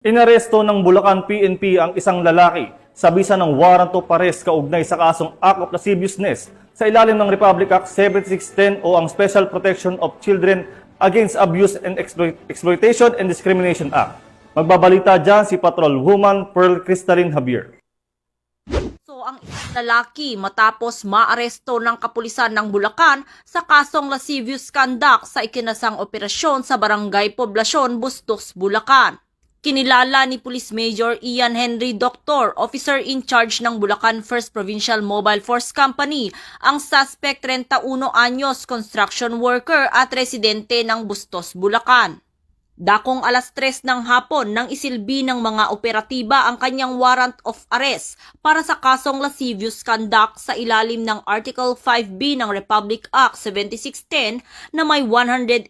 Inaresto ng Bulacan PNP ang isang lalaki sa bisa ng warrant of arrest kaugnay sa kasong act of lasciviousness sa ilalim ng Republic Act 7610 o ang Special Protection of Children Against Abuse and Exploitation and Discrimination Act. Magbabalita dyan si Patrol Woman Pearl Crystalline Javier. Ang lalaki matapos maaresto ng kapulisan ng Bulacan sa kasong lascivious conduct sa ikinasang operasyon sa Barangay Poblasyon, Bustos, Bulacan. Kinilala ni Police Major Ian Henry Doctor, officer in charge ng Bulacan 1st Provincial Mobile Force Company, ang suspect 31 anyos, construction worker at residente ng Bustos, Bulacan. Dakong alas 3 ng hapon nang isilbi ng mga operatiba ang kanyang warrant of arrest para sa kasong lascivious conduct sa ilalim ng Article 5B ng Republic Act 7610 na may 180,000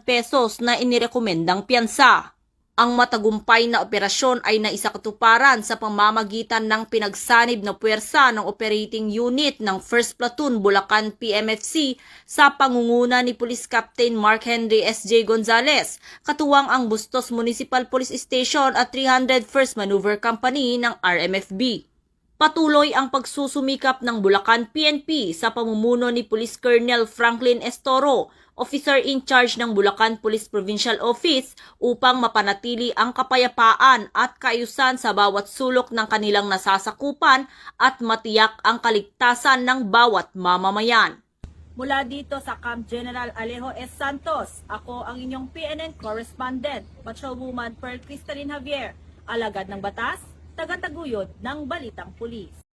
pesos na inirekomendang piyansa. Ang matagumpay na operasyon ay naisakatuparan sa pamamagitan ng pinagsanib na puwersa ng operating unit ng 1st Platoon Bulacan PMFC sa pangunguna ni Police Captain Mark Henry S.J. Gonzales, katuwang ang Bustos Municipal Police Station at 301st Maneuver Company ng RMFB. Patuloy ang pagsusumikap ng Bulacan PNP sa pamumuno ni Police Colonel Franklin Estoro, officer in charge ng Bulacan Police Provincial Office, upang mapanatili ang kapayapaan at kaayusan sa bawat sulok ng kanilang nasasakupan at matiyak ang kaligtasan ng bawat mamamayan. Mula dito sa Camp General Alejo S. Santos, ako ang inyong PNN correspondent, Patrolwoman Pearl Crystalline Javier, alagad ng batas, tagataguyod ng Balitang Pulis.